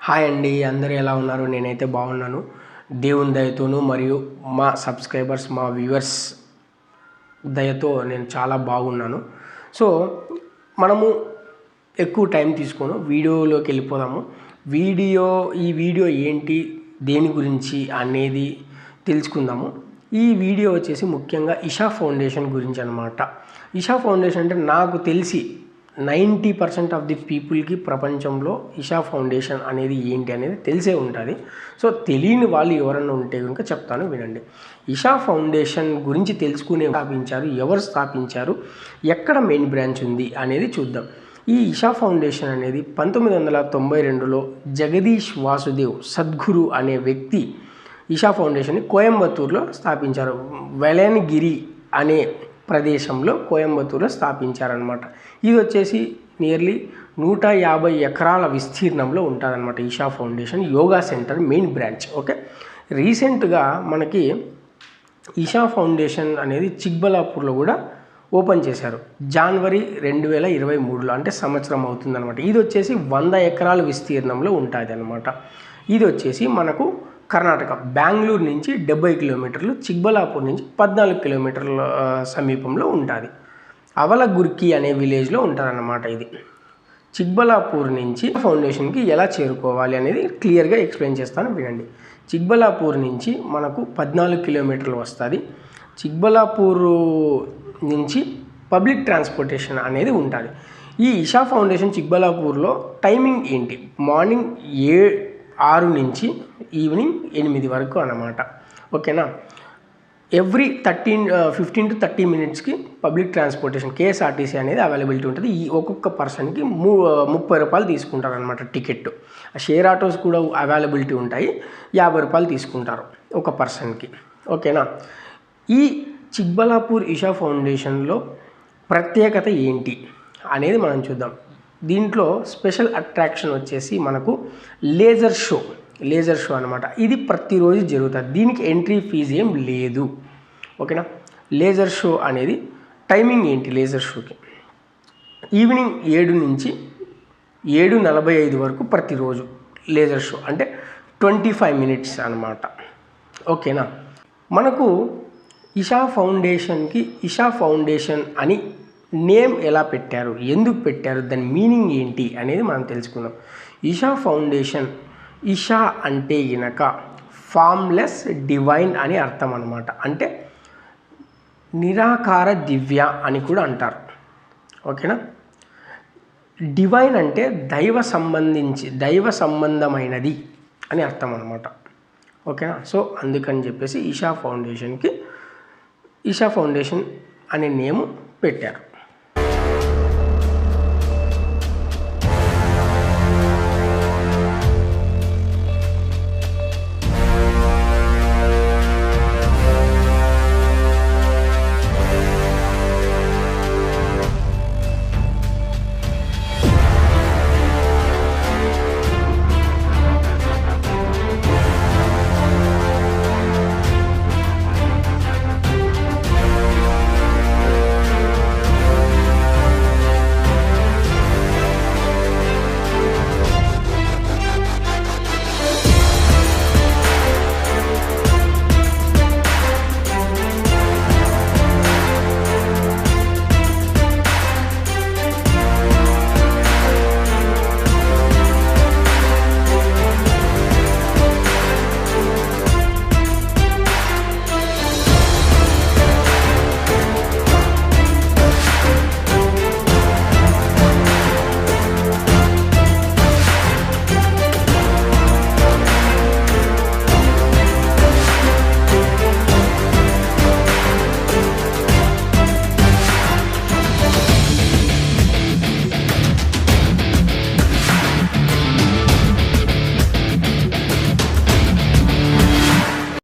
Hi అండి, అందరూ ఎలా ఉన్నారు? నేనైతే బాగున్నాను. దేవుని దయతోనూ మరియు మా సబ్స్క్రైబర్స్, మా వ్యూవర్స్ దయతో నేను చాలా బాగున్నాను. సో మనము ఎక్కువ టైం తీసుకోను, వీడియోలోకి వెళ్ళిపోదాము. ఈ వీడియో ఏంటి, దేని గురించి అనేది తెలుసుకుందాము. ఈ వీడియో వచ్చేసి ముఖ్యంగా ఇషా ఫౌండేషన్ గురించి అనమాట. ఇషా ఫౌండేషన్ అంటే నాకు తెలిసి 90% ఆఫ్ ది పీపుల్కి ప్రపంచంలో ఇషా ఫౌండేషన్ అనేది ఏంటి అనేది తెలిసే ఉంటుంది. సో తెలియని వాళ్ళు ఎవరన్నా ఉంటే కనుక చెప్తాను, వినండి. ఇషా ఫౌండేషన్ గురించి ఎవరు స్థాపించారు, ఎక్కడ మెయిన్ బ్రాంచ్ ఉంది అనేది చూద్దాం. ఈ ఇషా ఫౌండేషన్ అనేది 1992లో జగదీష్ వాసుదేవ్ సద్గురు అనే వ్యక్తి ఇషా ఫౌండేషన్ని కోయంబత్తూరులో స్థాపించారు. వెలన్గిరి అనే ప్రదేశంలో కోయంబత్తూరులో స్థాపించారనమాట. ఇది వచ్చేసి నియర్లీ 150 ఎకరాల విస్తీర్ణంలో ఉంటుందన్నమాట. Isha foundation yoga centre main branch. Okay, రీసెంట్గా మనకి ఇషా ఫౌండేషన్ అనేది చిక్బలాపూర్లో కూడా ఓపెన్ చేశారు. జనవరి 2023లో, అంటే సంవత్సరం అవుతుందన్నమాట. ఇది వచ్చేసి 100 ఎకరాల విస్తీర్ణంలో ఉంటుంది అనమాట. ఇది వచ్చేసి మనకు కర్ణాటక బెంగళూరు నుంచి 70 కిలోమీటర్లు, చిక్బలాపూర్ నుంచి 14 కిలోమీటర్ల సమీపంలో ఉంటుంది. అవలగుర్కి అనే విలేజ్లో ఉంటుందన్నమాట. ఇది చిక్బలాపూర్ నుంచి ఫౌండేషన్కి ఎలా చేరుకోవాలి అనేది క్లియర్గా ఎక్స్ప్లెయిన్ చేస్తాను, వినండి. చిక్బలాపూర్ నుంచి మనకు 14 కిలోమీటర్లు వస్తుంది. చిక్బలాపూర్ నుంచి పబ్లిక్ ట్రాన్స్పోర్టేషన్ అనేది ఉంటుంది. ఈ ఇషా ఫౌండేషన్ చిక్బలాపూర్లో టైమింగ్ ఏంటి, మార్నింగ్ 6 నుంచి ఈవినింగ్ 8 వరకు అన్నమాట. ఓకేనా, ఎవ్రీ 15 to 30 మినిట్స్కి పబ్లిక్ ట్రాన్స్పోర్టేషన్ కేఎస్ఆర్టీసీ అనేది అవైలబిలిటీ ఉంటుంది. ఈ ఒక్కొక్క పర్సన్కి 30 రూపాయలు తీసుకుంటారు అనమాట టికెట్. షేర్ ఆటోస్ కూడా అవైలబిలిటీ ఉంటాయి, 50 రూపాయలు తీసుకుంటారు ఒక పర్సన్కి. ఓకేనా, ఈ చిక్బలాపూర్ ఇషా ఫౌండేషన్లో ప్రత్యేకత ఏంటి అనేది మనం చూద్దాం. దీంట్లో స్పెషల్ అట్రాక్షన్ వచ్చేసి మనకు లేజర్ షో అనమాట. ఇది ప్రతిరోజు జరుగుతుంది. దీనికి ఎంట్రీ ఫీజు ఏం లేదు. ఓకేనా, లేజర్ షో అనేది టైమింగ్ ఏంటి, లేజర్ షోకి ఈవినింగ్ 7 నుంచి 7:45 వరకు ప్రతిరోజు లేజర్ షో, అంటే 25 మినిట్స్ అనమాట. ఓకేనా, మనకు ఇషా ఫౌండేషన్కి ఇషా ఫౌండేషన్ అని నేమ్ ఎలా పెట్టారు, ఎందుకు పెట్టారు, దాని మీనింగ్ ఏంటి అనేది మనం తెలుసుకుందాం. ఇషా ఫౌండేషన్, ఇషా అంటే గనక ఫామ్లెస్ డివైన్ అని అర్థం అనమాట. అంటే నిరాకార దివ్య అని కూడా అంటారు. ఓకేనా, డివైన్ అంటే దైవ సంబంధమైనది అని అర్థం అనమాట. ఓకేనా, సో అందుకని చెప్పేసి ఇషా ఫౌండేషన్ అనే నేము పెట్టారు.